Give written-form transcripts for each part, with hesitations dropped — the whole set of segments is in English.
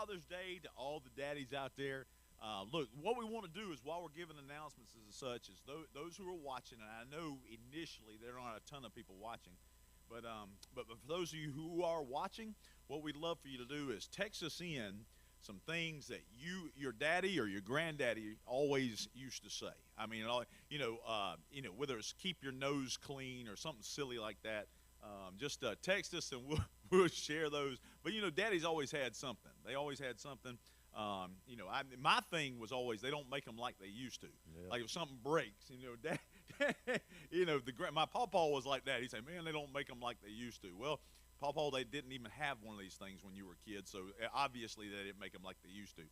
Father's Day to all the daddies out there. Look, what we want to do is while we're giving announcements as such, is those who are watching, and I know initially there aren't a ton of people watching, but for those of you who are watching, what we'd love for you to do is text us in some things that your daddy or your granddaddy always used to say. I mean, whether it's keep your nose clean or something silly like that. Just text us and we'll share those. But daddies always had something. They always had something. My thing was always they don't make them like they used to. Yeah. Like if something breaks, dad, my pawpaw was like that. He'd say, "Man, they don't make them like they used to." Well, pawpaw, they didn't even have one of these things when you were a kid, so obviously they didn't make them like they used to.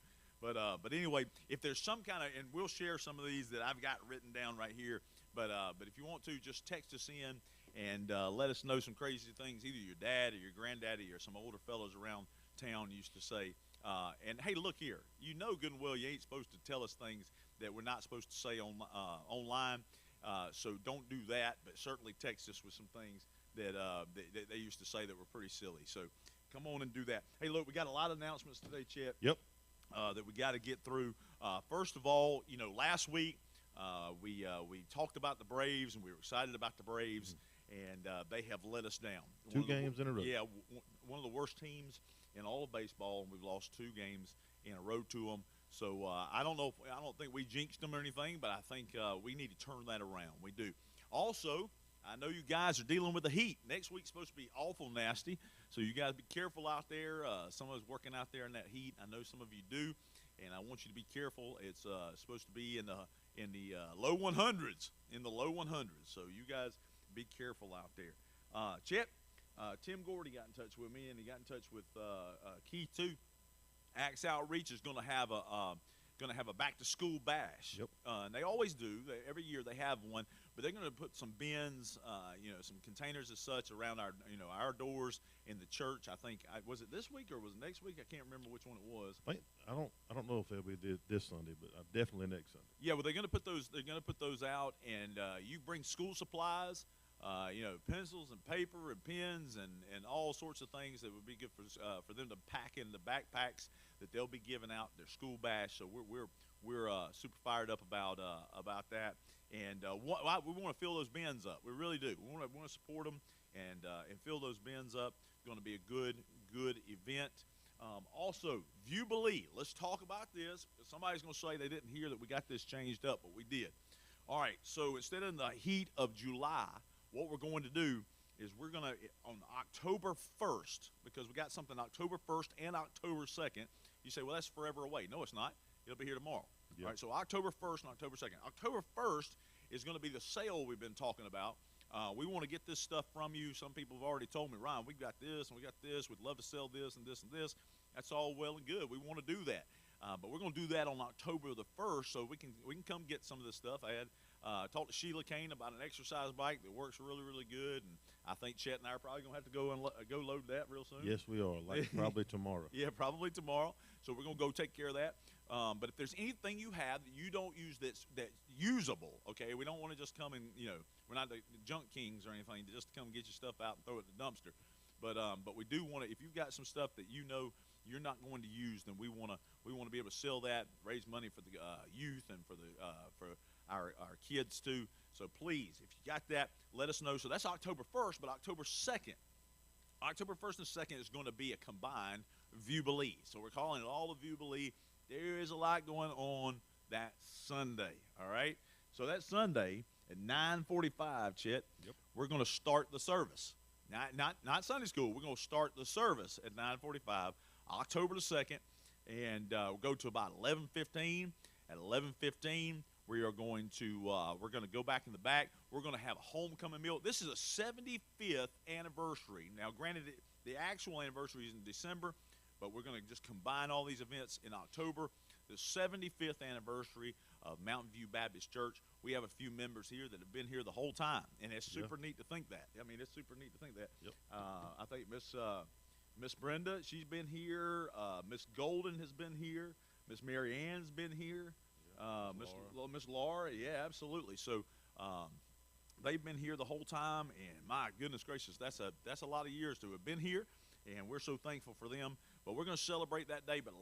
But anyway, if there's some kind of, and we'll share some of these that I've got written down right here. But if you want to, just text us in and let us know some crazy things either your dad or your granddaddy or some older fellows around town used to say. And hey, look here, good and well you ain't supposed to tell us things that we're not supposed to say online. So don't do that, but certainly text us with some things that they used to say that were pretty silly. So come on and do that. Hey, look, we got a lot of announcements today, Chet. Yep. That we got to get through. First of all, last week we talked about the Braves and we were excited about the Braves, and they have let us down. Two games in a row. Yeah, one of the worst teams in all of baseball, and we've lost 2 games in a row to them. So I don't think we jinxed them or anything, but I think we need to turn that around. We do. Also, I know you guys are dealing with the heat. Next week's supposed to be awful nasty, so you guys be careful out there. Some of us working out there in that heat. I know some of you do, and I want you to be careful. It's supposed to be in the low 100s, So you guys be careful out there. Chet, Tim Gordy got in touch with me, and he got in touch with Keith too. Axe Outreach is going to have a back-to-school bash. Yep. And they always do. Every year they have one, but they're going to put some bins, some containers as such around our doors in the church. I think was it this week or was it next week? I can't remember which one it was. I don't know if they'll be this Sunday, but definitely next Sunday. Yeah, well, they're going to put those. They're going to put those out, and you bring school supplies. Pencils and paper and pens and all sorts of things that would be good for them to pack in the backpacks that they'll be giving out their school bash. So we're super fired up about that, and we want to fill those bins up. We really do. We want to support them and fill those bins up. It's going to be a good event. Also, Jubilee. Let's talk about this. Somebody's going to say they didn't hear that we got this changed up, but we did. All right. So instead of the heat of July, what we're going to do is we're going to, on October 1st, because we got something October 1st and October 2nd. You say, well, that's forever away. No, it's not. It'll be here tomorrow. Yep. All right, so October 1st and October 2nd. October 1st is going to be the sale we've been talking about. We want to get this stuff from you. Some people have already told me, Ryan, we got this and we got this. We'd love to sell this and this and this. That's all well and good. We want to do that. But we're going to do that on October the 1st, so we can come get some of this stuff. I had talked to Sheila Kane about an exercise bike that works really, really good, and I think Chet and I are probably going to have to go load that real soon. Yes, we are, probably tomorrow. Yeah, probably tomorrow. So we're going to go take care of that. But if there's anything you have that you don't use that's usable, okay, we don't want to just come and, we're not the junk kings or anything, to just come get your stuff out and throw it in the dumpster. But we do want to, if you've got some stuff that you're not going to use, then we want to be able to sell that, raise money for the youth and for our kids too. So please, if you got that, let us know. So that's October 1st, but October 2nd and 2nd is going to be a combined Jubilee. So we're calling it all the Jubilee. There is a lot going on that Sunday, all right? So that Sunday at 9:45, Chet, yep, we're going to start the service. Not Sunday school. We're going to start the service at 9:45, October the 2nd, and we'll go to about 11:15. At 11:15, we are going to we're going to go back in the back. We're going to have a homecoming meal. This is a 75th anniversary. Now, granted, the actual anniversary is in December, but we're going to just combine all these events in October. The 75th anniversary of Mountain View Baptist Church. We have a few members here that have been here the whole time, and it's super neat to think that. I mean, it's super neat to think that. Yep. I think Miss Brenda, she's been here. Miss Golden has been here. Miss Mary Ann's been here. Miss Laura, yeah, absolutely. So they've been here the whole time, and my goodness gracious, that's a lot of years to have been here, and we're so thankful for them. but we're going to celebrate that day. But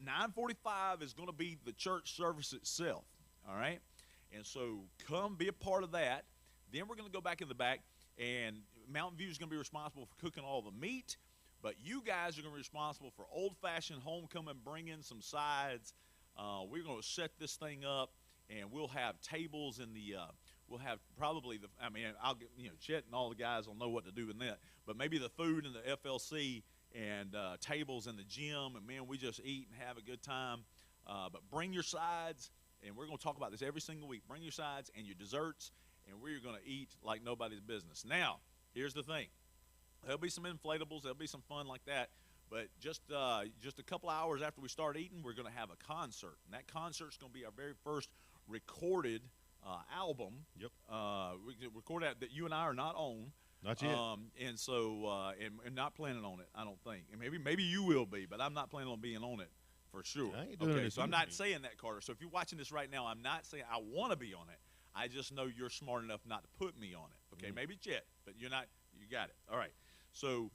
9:45 is going to be the church service itself, all right? And so come be a part of that. Then we're going to go back in the back, and Mountain View is going to be responsible for cooking all the meat, but you guys are going to be responsible for old-fashioned homecoming, bring in some sides. We're going to set this thing up, and we'll have tables in the we'll have probably I'll get, Chet and all the guys will know what to do in that, but maybe the food in the FLC and tables in the gym, and man, we just eat and have a good time. But bring your sides, and we're going to talk about this every single week. Bring your sides and your desserts, and we're going to eat like nobody's business. Now, here's the thing. There'll be some inflatables. There'll be some fun like that. But just a couple hours after we start eating, we're going to have a concert. And that concert's going to be our very first recorded album. Yep. We recorded that you and I are not on. Not yet. And so, and not planning on it, I don't think. And maybe you will be, but I'm not planning on being on it for sure. I ain't doing it So I'm not saying that, Carter. So if you're watching this right now, I'm not saying I want to be on it. I just know you're smart enough not to put me on it. Okay, maybe Chet, but you're not. You got it. All right. So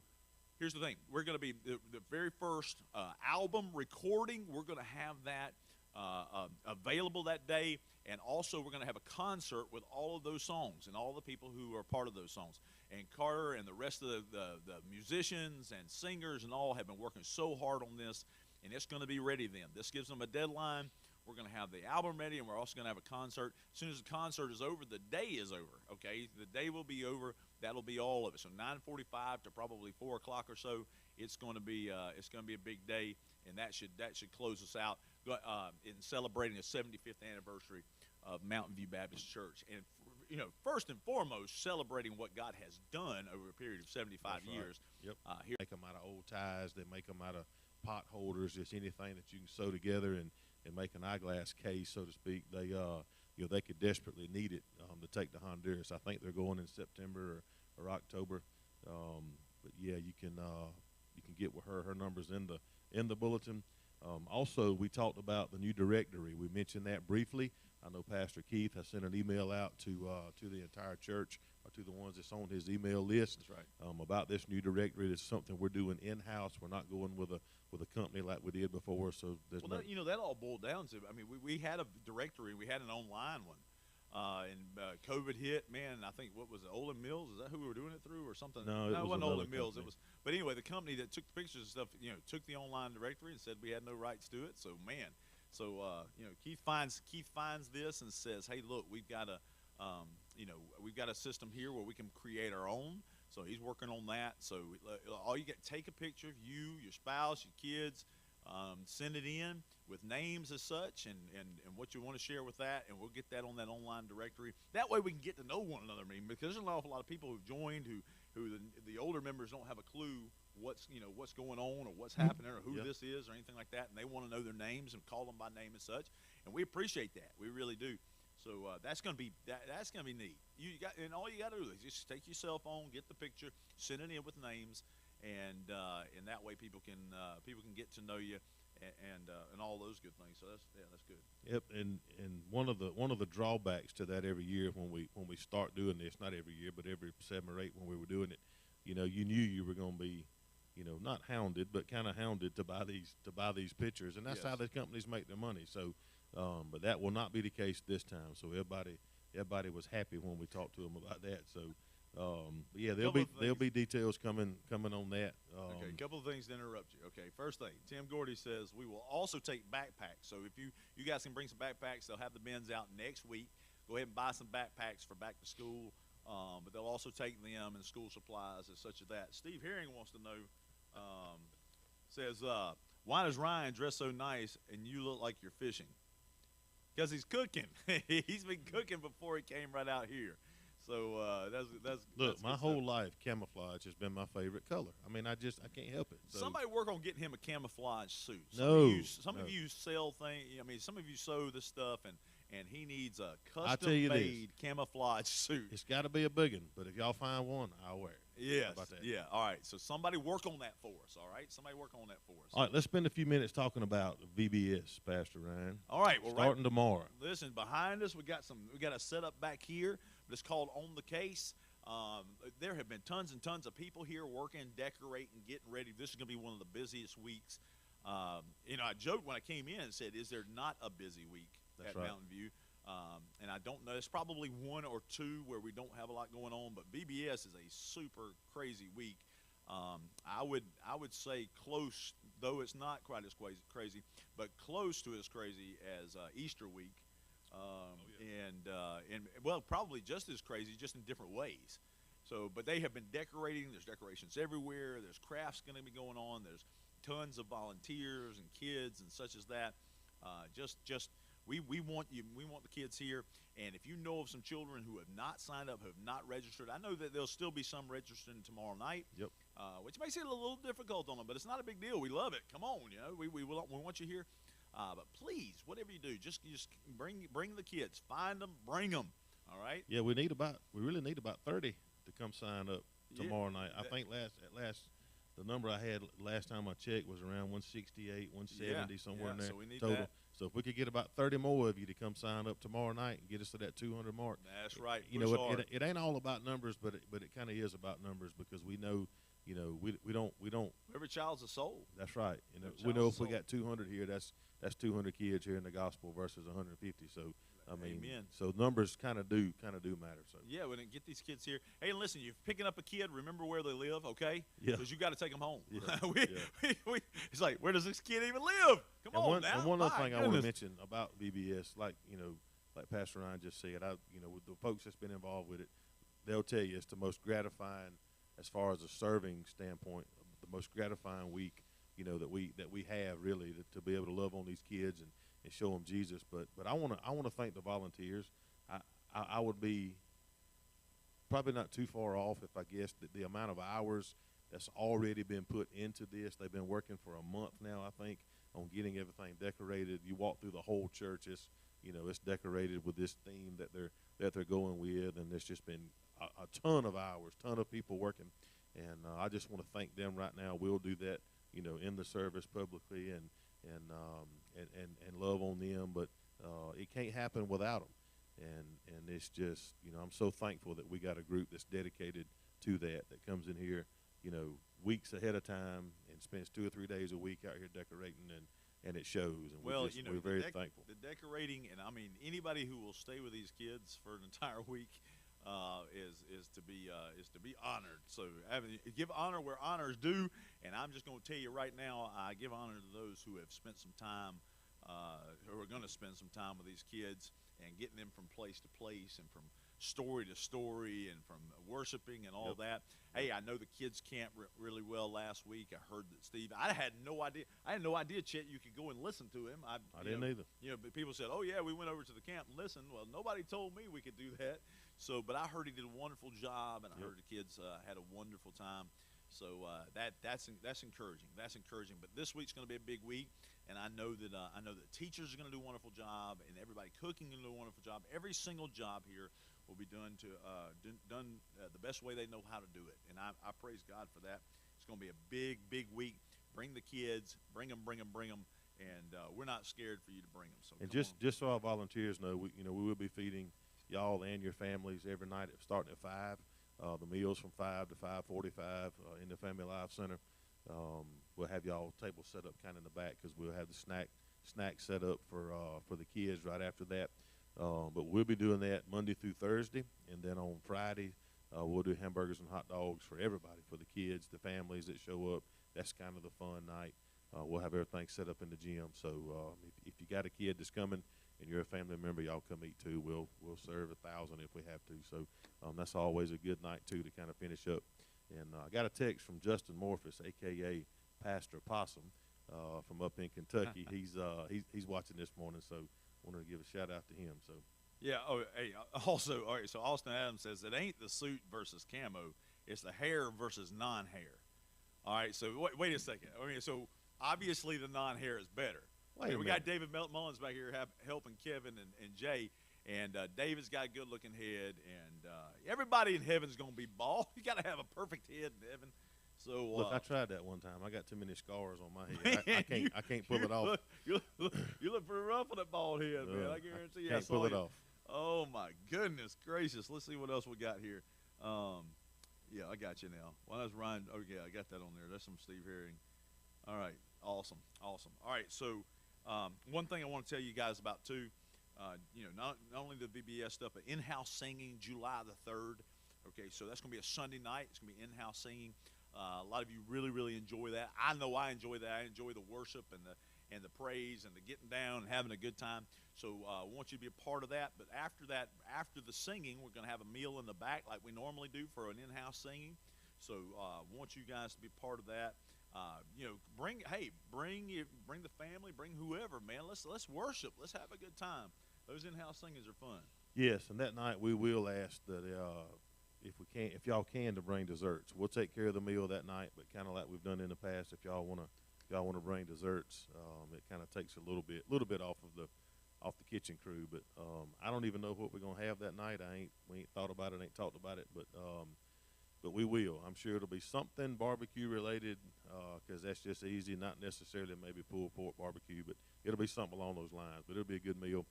here's the thing. We're going to be the very first album recording. We're going to have that available that day. And also we're going to have a concert with all of those songs and all the people who are part of those songs. And Carter and the rest of the musicians and singers and all have been working so hard on this. And it's going to be ready then. This gives them a deadline. We're going to have the album ready, and we're also going to have a concert. As soon as the concert is over, the day is over, okay? The day will be over. That'll be all of it. So 9:45 to probably 4 o'clock or so, it's going to be a big day, and that should close us out in celebrating the 75th anniversary of Mountain View Baptist Church. And, first and foremost, celebrating what God has done over a period of 75 years. Yep. Here. Make them out of old ties. They make them out of pot holders, just anything that you can sew together and make an eyeglass case, so to speak. They they could desperately need it to take to Honduras. I think they're going in September or October. But yeah, you can get with her. Her number's in the bulletin. Also, we talked about the new directory. We mentioned that briefly. I know Pastor Keith has sent an email out to the entire church, or to the ones that's on his email list. That's right. About this new directory. It's something we're doing in-house. We're not going with a company like we did before. So there's that all boiled down to. I mean, we had a directory. We had an online one. And COVID hit, man. I think what was it, Olin Mills? Is that who we were doing it through, or something? No, it wasn't Olin Mills. Company. It was. But anyway, the company that took the pictures and stuff, took the online directory and said we had no rights to it. So man, Keith finds this and says, hey, look, we've got a system here where we can create our own. So he's working on that. So all you get, take a picture of you, your spouse, your kids, send it in with names as such and what you want to share with that, and we'll get that on that online directory. That way we can get to know one another. I mean, because there's an awful lot of people who've joined who the older members don't have a clue what's going on or what's happening or who this is or anything like that, and they want to know their names and call them by name and such, and we appreciate that. We really do. So that's gonna be neat. And all you got to do is just take your cell phone, get the picture, send it in with names, and that way people can get to know you and all those good things. So that's good. Yep. And one of the drawbacks to that every year when we start doing this, not every year, but every 7 or 8 when we were doing it, you knew you were going to be, not hounded, but kind of hounded to buy these pictures, and that's how the companies make their money. So. But that will not be the case this time. So everybody was happy when we talked to them about that. So, there'll be details coming on that. Okay, a couple of things to interrupt you. Okay, first thing, Tim Gordy says we will also take backpacks. So if you guys can bring some backpacks, they'll have the bins out next week. Go ahead and buy some backpacks for back to school. But they'll also take them and school supplies and such as that. Steve Herring wants to know, says, why does Ryan dress so nice and you look like you're fishing? Because he's cooking. He's been cooking before he came right out here. So that's my whole life, camouflage has been my favorite color. I mean, I can't help it. So. Somebody work on getting him a camouflage suit. Some of you sell things. I mean, some of you sew this stuff, and he needs a custom-made camouflage suit. It's got to be a big one, but if y'all find one, I'll wear it. Yes. How about that? Yeah. All right. So somebody work on that for us. All right. Somebody work on that for us. All right. Let's spend a few minutes talking about VBS, Pastor Ryan. All right. Well, starting tomorrow. Listen, behind us we got a setup back here, but it's called On the Case. There have been tons and tons of people here working, decorating, getting ready. This is going to be one of the busiest weeks. I joked when I came in and said, "Is there not a busy week That's at right. Mountain View?" And I don't know. It's probably one or two where we don't have a lot going on. But VBS is a super crazy week. I would say close, though it's not quite as crazy, but close to as crazy as Easter week. And well, probably just as crazy, just in different ways. So, but they have been decorating. There's decorations everywhere. There's crafts going to be going on. There's tons of volunteers and kids and such as that. Just we want you. We want the kids here. And if you know of some children who have not signed up, who have not registered, I know that there'll still be some registering tomorrow night. Yep. Which makes it a little difficult on them, but it's not a big deal. We love it. Come on, we want you here. But please, whatever you do, just bring the kids, find them, bring them. All right. Yeah, we really need about 30 to come sign up tomorrow night. I think the number I had last time I checked was around 168, 170, somewhere in there so we need total. that. So if we could get about 30 more of you to come sign up tomorrow night and get us to that 200 mark. That's right. It ain't all about numbers, but it kind of is about numbers because we know, we don't. Every child's a soul. That's right. Every We know child's if a we soul. got 200 here, that's 200 kids here in the gospel versus 150. So I mean, Amen. so numbers kind of do matter. So Yeah, we didn't get these kids here. Hey, listen, you're picking up a kid. Remember where they live, okay? Yeah. Because you got to take them home. Yeah. It's like, where does this kid even live? Come on now. And one other My thing I want to goodness. mention about VBS, like Pastor Ryan just said, with the folks that's been involved with it, they'll tell you it's the most gratifying, as far as a serving standpoint, the most gratifying week, that we have really to be able to love on these kids and show them Jesus. But I want to thank the volunteers. I would be probably not too far off if I guessed that the amount of hours that's already been put into this. They've been working for a month now, I think, on getting everything decorated. You walk through the whole church, it's decorated with this theme that they're going with, and there's just been a ton of hours, ton of people working, and I just want to thank them right now. We'll do that, in the service publicly and love on them, but it can't happen without them. And it's just, I'm so thankful that we got a group that's dedicated to that comes in here, weeks ahead of time and spends 2 or 3 days a week out here decorating, and it shows. And Well, we're very thankful. The decorating, and I mean anybody who will stay with these kids for an entire week is to be honored. So give honor where honor is due, and I'm just going to tell you right now, I give honor to those who have spent some time, who are going to spend some time with these kids and getting them from place to place and from story to story and from worshiping and all that. Hey, I know the kids camped really well last week. I heard that Steve. I had no idea, Chet, you could go and listen to him. I didn't either. But people said, "Oh yeah, we went over to the camp and listened." Well, nobody told me we could do that. So, but I heard he did a wonderful job, and I heard the kids had a wonderful time. So that's encouraging. That's encouraging. But this week's going to be a big week, and I know that teachers are going to do a wonderful job, and everybody cooking going to do a wonderful job. Every single job here will be done the best way they know how to do it, and I praise God for that. It's going to be a big week. Bring the kids, bring them, and we're not scared for you to bring them. So and just so our volunteers know, we will be feeding y'all and your families every night, starting at 5. The meals from 5 to 5:45 in the Family Life Center. We'll have y'all table set up kind of in the back because we'll have the snack set up for the kids right after that. But we'll be doing that Monday through Thursday, and then on Friday we'll do hamburgers and hot dogs for everybody, for the kids, the families that show up. That's kind of the fun night. We'll have everything set up in the gym. So if you got a kid that's coming and you're a family member, y'all come eat too. We'll serve 1,000 if we have to. So that's always a good night too to kind of finish up. And I got a text from Justin Morphus, aka Pastor Possum, from up in Kentucky. He's watching this morning, so wanted to give a shout out to him. So yeah. Oh, hey. Also, all right. So Austin Adams says it ain't the suit versus camo; it's the hair versus non-hair. All right. So wait a second. I mean, so obviously the non-hair is better. We got David Mullins back here helping Kevin and Jay, and David's got a good-looking head, and everybody in heaven's going to be bald. You got to have a perfect head in heaven. So look, I tried that one time. I got too many scars on my head. I can't pull it off. You look pretty rough on that bald head, man. I guarantee you. Can't pull it off. Oh my goodness gracious! Let's see what else we got here. Yeah, I got you now. Well, that's Ryan. Oh, yeah, I got that on there. That's some Steve Herring. All right, awesome, awesome. All right, so one thing I want to tell you guys about too, not only the VBS stuff, but in-house singing, July the 3rd. Okay, so that's going to be a Sunday night. It's going to be in-house singing. A lot of you really, really enjoy that. I know I enjoy that. I enjoy the worship and the praise and the getting down and having a good time. So I want you to be a part of that. But after that, after the singing, we're going to have a meal in the back like we normally do for an in-house singing. So I want you guys to be part of that. Bring the family, bring whoever, man. Let's worship. Let's have a good time. Those in-house singings are fun. Yes, and that night we will ask that if y'all can, to bring desserts. We'll take care of the meal that night, but kind of like we've done in the past, if y'all want to bring desserts, it kind of takes a little bit off the kitchen crew. But I don't even know what we're gonna have that night. We ain't thought about it, ain't talked about it, but we will. I'm sure it'll be something barbecue related, because that's just easy. Not necessarily maybe pulled pork barbecue, but it'll be something along those lines. But it'll be a good meal,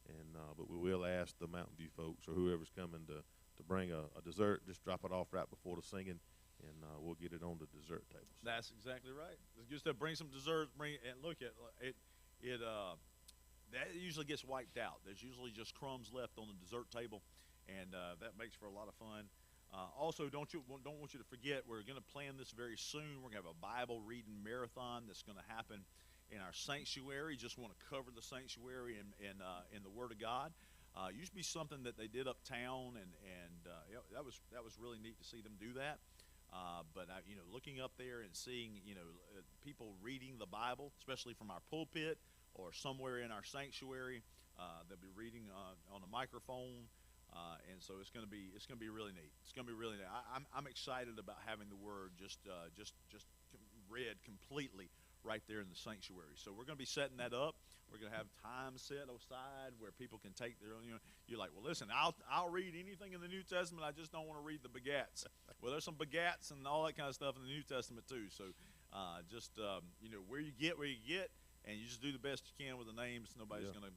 and but we will ask the Mountain View folks or whoever's coming to bring a dessert. Just drop it off right before the singing, and we'll get it on the dessert tables. That's exactly right. Just to bring some desserts. And look at it. That usually gets wiped out. There's usually just crumbs left on the dessert table, and that makes for a lot of fun. Also, don't want you to forget, we're going to plan this very soon. We're going to have a Bible reading marathon that's going to happen in our sanctuary. Just want to cover the sanctuary in the Word of God. Used to be something that they did uptown, and that was really neat to see them do that. But looking up there and seeing people reading the Bible, especially from our pulpit or somewhere in our sanctuary, they'll be reading on a microphone. And so it's going to be really neat. It's going to be really neat. I'm excited about having the Word just read completely right there in the sanctuary. So we're going to be setting that up. We're going to have time set aside where people can take their own. You're like, well, listen, I'll read anything in the New Testament. I just don't want to read the begats. Well, there's some begats and all that kind of stuff in the New Testament too. So where you get. And you just do the best you can with the names. Nobody's gonna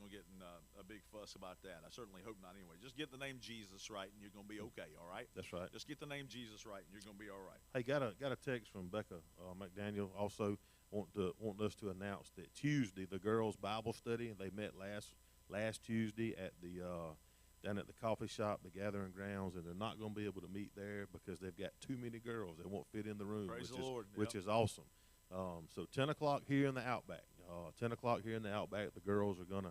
get in a big fuss about that. I certainly hope not. Anyway, just get the name Jesus right, and you're gonna be okay. All right. That's right. Just get the name Jesus right, and you're gonna be all right. Hey, got a text from Becca McDaniel. Also want us to announce that Tuesday the girls' Bible study. They met last Tuesday at the down at the coffee shop, the Gathering Grounds, and they're not going to be able to meet there because they've got too many girls. They won't fit in the room. Praise the Lord. Which is awesome. So 10 o'clock here in the Outback. 10 o'clock here in the Outback. The girls are going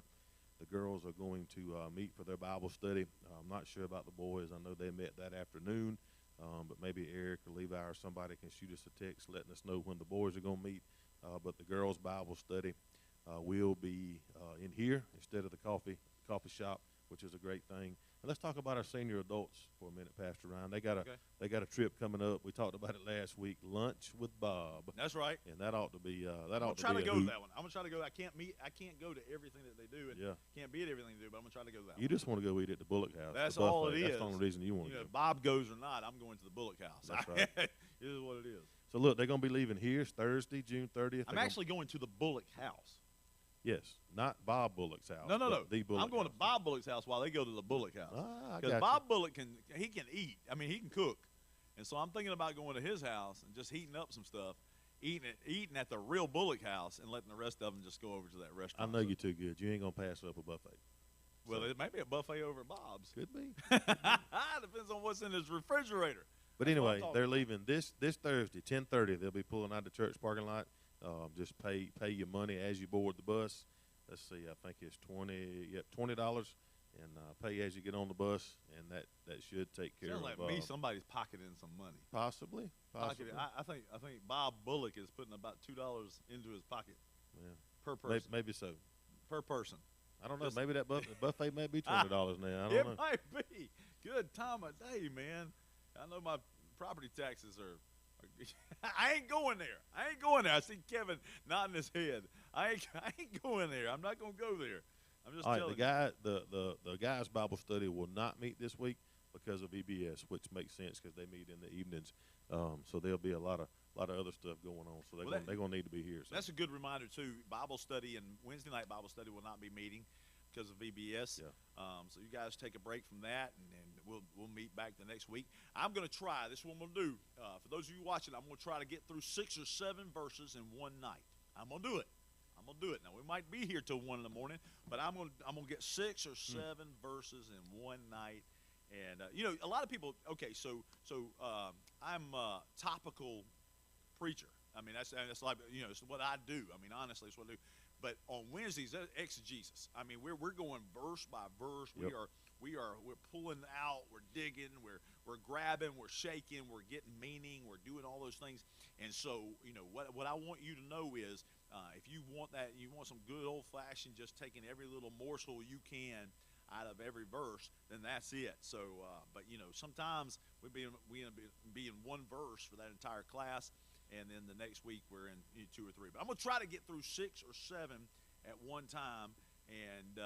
to meet for their Bible study. I'm not sure about the boys. I know they met that afternoon, but maybe Eric or Levi or somebody can shoot us a text letting us know when the boys are going to meet. But the girls' Bible study will be in here instead of the coffee shop, which is a great thing. And let's talk about our senior adults for a minute, Pastor Ryan. They got a trip coming up. We talked about it last week. Lunch with Bob. That's right. And that ought to be I'm gonna try to go to that one. I'm gonna try to go. I can't go to everything that they do, and can't be at everything they do. But I'm gonna try to go to that. You just want to go eat at the Bullock House. That's all it is. That's the only reason you want to go. If Bob goes or not, I'm going to the Bullock House. That's right. It is what it is. So look, they're gonna be leaving here Thursday, June 30th. I'm actually going to the Bullock House. Yes, not Bob Bullock's house. No. The Bullock I'm going house. to Bob Bullock's house while they go to the Bullock House. Because Bob Bullock can eat. I mean, he can cook, and so I'm thinking about going to his house and just heating up some stuff, eating at the real Bullock House, and letting the rest of them just go over to that restaurant. I know you're too good. You ain't gonna pass up a buffet. Well, it may be a buffet over at Bob's. Could be. Depends on what's in his refrigerator. But anyway, they're leaving this Thursday, 10:30. They'll be pulling out of the church parking lot. Just pay your money as you board the bus. Let's see, I think it's $20, and pay as you get on the bus, and that should take care Sounds of. like me, somebody's pocketing some money. Possibly. I think Bob Bullock is putting about $2 into his pocket per person. Maybe so. Per person. I don't know. Maybe that buffet may be $20 now. I don't know. It might be. Good time of day, man. I know my property taxes are. I ain't going there. I see Kevin nodding his head. I ain't going there. I'm not gonna go there. I'm just telling you. The guys' Bible study will not meet this week because of VBS, which makes sense because they meet in the evenings. So there'll be a lot of other stuff going on. So they're gonna need to be here. So. That's a good reminder too. Bible study and Wednesday night Bible study will not be meeting because of VBS. Yeah. So you guys take a break from that, and we'll meet back the next week. I'm going to try. This is what I'm going to do. For those of you watching, I'm going to try to get through 6 or 7 verses in one night. I'm going to do it. I'm going to do it. Now, we might be here till 1 in the morning, but I'm going to get 6 or 7 verses in one night. And, a lot of people, okay, so I'm a topical preacher. I mean, that's like, it's what I do. I mean, honestly, it's what I do. But on Wednesdays, that's exegesis. I mean, we're going verse by verse. Yep. We're pulling out, we're digging, we're grabbing, we're shaking, we're getting meaning, we're doing all those things. And so, what I want you to know is, if you want that, you want some good old fashioned, just taking every little morsel you can out of every verse, then that's it. So, but sometimes we be in one verse for that entire class. And then the next week we're in 2 or 3. But I'm going to try to get through 6 or 7 at one time and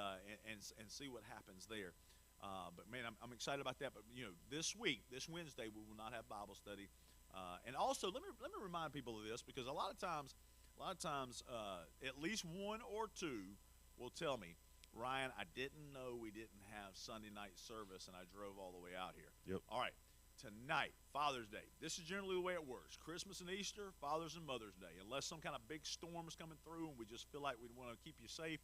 see what happens there. But, man, I'm excited about that. But, this week, this Wednesday, we will not have Bible study. And also, let me remind people of this, because a lot of times, at least 1 or 2 will tell me, Ryan, I didn't know we didn't have Sunday night service, and I drove all the way out here. Yep. All right. Tonight, Father's Day. This is generally the way it works. Christmas and Easter, Father's and Mother's Day. Unless some kind of big storm is coming through and we just feel like we want to keep you safe,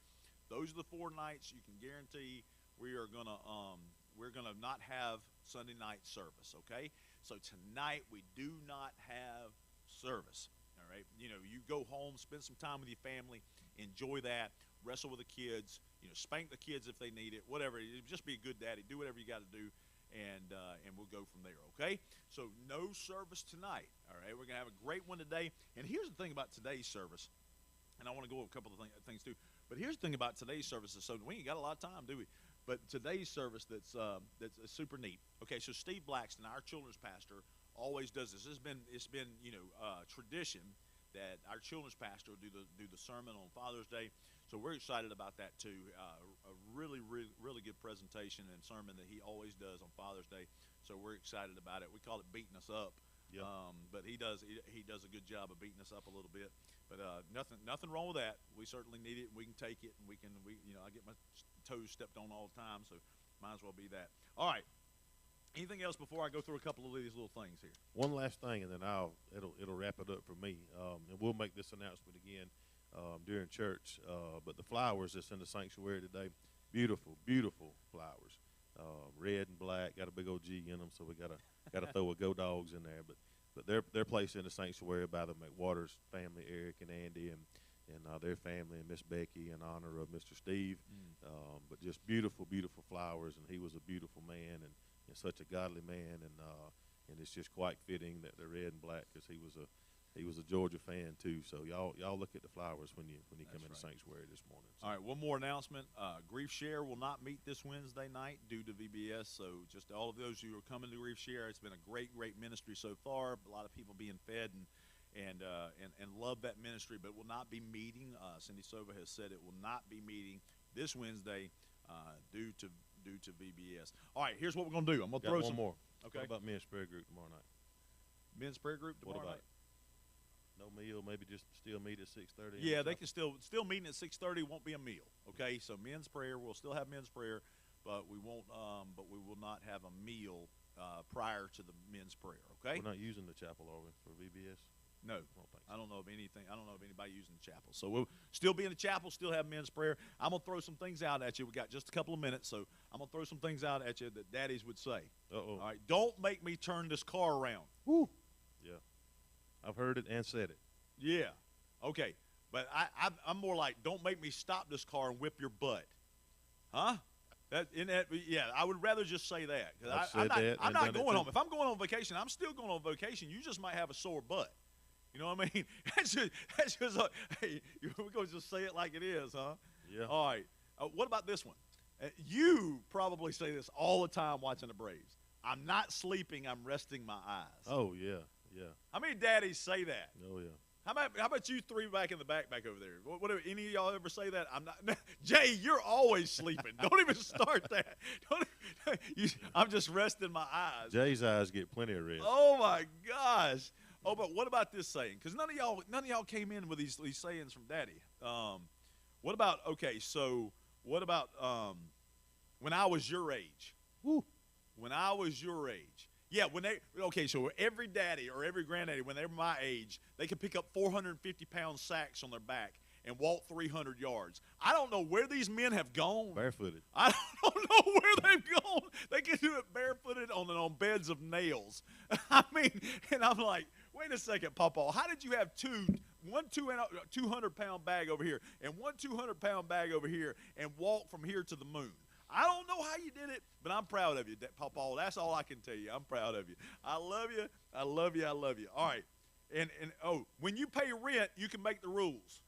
those are the 4 nights you can guarantee we're gonna not have Sunday night service, okay? So tonight we do not have service, all right? You go home, spend some time with your family, enjoy that, wrestle with the kids, spank the kids if they need it, whatever. Just be a good daddy. Do whatever you got to do. And we'll go from there, okay? So no service tonight, all right? We're going to have a great one today. And here's the thing about today's service, and I want to go over a couple of things too. But here's the thing about today's service. So we ain't got a lot of time, do we? But today's service that's super neat. Okay, so Steve Blackston, our children's pastor, always does this. It's been tradition that our children's pastor will do the sermon on Father's Day. So we're excited about that too. A really good presentation and sermon that he always does on Father's Day. So we're excited about it. We call it beating us up. Yep. But he does a good job of beating us up a little bit. But nothing wrong with that. We certainly need it. We can take it, and I get my toes stepped on all the time, so might as well be that. All right. Anything else before I go through a couple of these little things here? One last thing, and then it'll wrap it up for me. And we'll make this announcement again during church. But the flowers that's in the sanctuary today, beautiful, beautiful flowers, red and black. Got a big old G in them, so we gotta throw a Go Dogs in there. But they're placed in the sanctuary by the McWaters family, Eric and Andy, and their family, and Miss Becky, in honor of Mr. Steve. But just beautiful, beautiful flowers, and he was a beautiful man and such a godly man, and it's just quite fitting that they're red and black, because he was a Georgia fan too. So y'all look at the flowers when you come in the sanctuary this morning. So. All right, one more announcement. Grief Share will not meet this Wednesday night due to VBS. So just all of those who are coming to Grief Share, it's been a great ministry so far. A lot of people being fed and love that ministry, but will not be meeting. Cindy Sova has said it will not be meeting this Wednesday due to VBS. All right, here's what we're going to do. I'm going to throw some more. Okay. What about men's prayer group tomorrow night? Men's prayer group tomorrow What about night? No meal, maybe just still meet at 6:30? Yeah, they can still meeting at 6:30. Won't be a meal. Okay, so men's prayer, we'll still have men's prayer, but we won't. But we will not have a meal prior to the men's prayer. Okay. We're not using the chapel, are we, for VBS? No, I don't think so. I don't know of anything. I don't know of anybody using the chapel. So we'll still be in the chapel, still have men's prayer. I'm gonna throw some things out at you. We got just a couple of minutes, so I'm gonna throw some things out at you that daddies would say. Uh-oh. All right, don't make me turn this car around. Woo. Yeah, I've heard it and said it. Yeah, okay, but I'm more like, don't make me stop this car and whip your butt, huh? Yeah, I would rather just say that. I'm not going home. If I'm going on vacation, I'm still going on vacation. You just might have a sore butt. You know what I mean? That's just hey, we're going to just say it like it is, huh? Yeah. All right. What about this one? You probably say this all the time watching the Braves. I'm not sleeping. I'm resting my eyes. Oh, yeah, yeah. How many daddies say that? Oh, yeah. How about you three back in the back over there? What any of y'all ever say that? I'm not. Jay, you're always sleeping. Don't even start that. I'm just resting my eyes. Jay's eyes get plenty of rest. Oh my gosh. Oh, but what about this saying? Because none of y'all came in with these sayings from Daddy. What about when I was your age? Woo. When when I was your age. Yeah, okay, so every daddy or every granddaddy, when they were my age, they could pick up 450-pound sacks on their back and walk 300 yards. I don't know where these men have gone. Barefooted. I don't know where they've gone. They can do it barefooted on beds of nails. I mean, and I'm like, wait a second, Papa, how did you have one 200-pound bag over here and one 200-pound bag over here and walk from here to the moon? I don't know how you did it, but I'm proud of you, Papa. That's all I can tell you. I'm proud of you. I love you. I love you. I love you. All right. And when you pay rent, you can make the rules.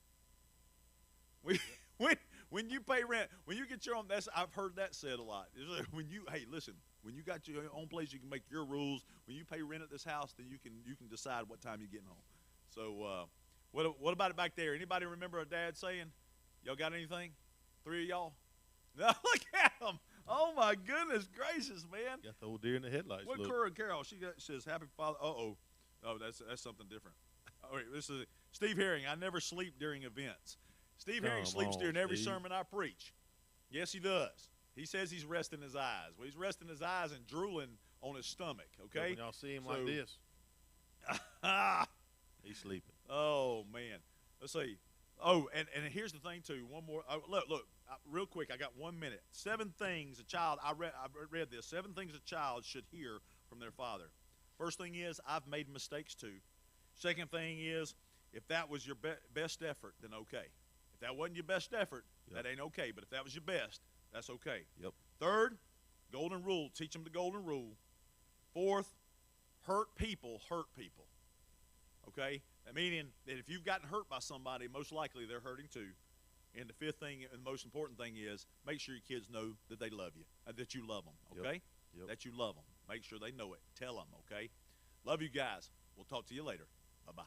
When you pay rent, when you get your own, I've heard that said a lot. When you got your own place, you can make your rules. When you pay rent at this house, then you can decide what time you're getting home. So what about it back there? Anybody remember a dad saying? Y'all got anything? 3 of y'all? No, look at them. Oh, my goodness gracious, man. Got the old deer in the headlights. What Carol? She says, happy Father. Uh-oh. Oh, that's something different. All right, this is Steve Herring. I never sleep during events. Steve Herring sleeps during every sermon I preach. Yes, he does. He says he's resting his eyes. Well, he's resting his eyes and drooling on his stomach, okay? When y'all see him like this, he's sleeping. Oh, man. Let's see. Oh, and here's the thing, too. One more. Oh, look, real quick. I got 1 minute. 7 things a child, I read this. 7 things a child should hear from their father. First thing is, I've made mistakes, too. Second thing is, if that was your best effort, then okay. If that wasn't your best effort, that ain't okay. But if that was your best, that's okay. Yep. Third, golden rule. Teach them the golden rule. Fourth, hurt people. Okay? Meaning that if you've gotten hurt by somebody, most likely they're hurting too. And the fifth thing, and the most important thing is, make sure your kids know that they love you, that you love them, okay? Yep. That you love them. Make sure they know it. Tell them, okay? Love you guys. We'll talk to you later. Bye-bye.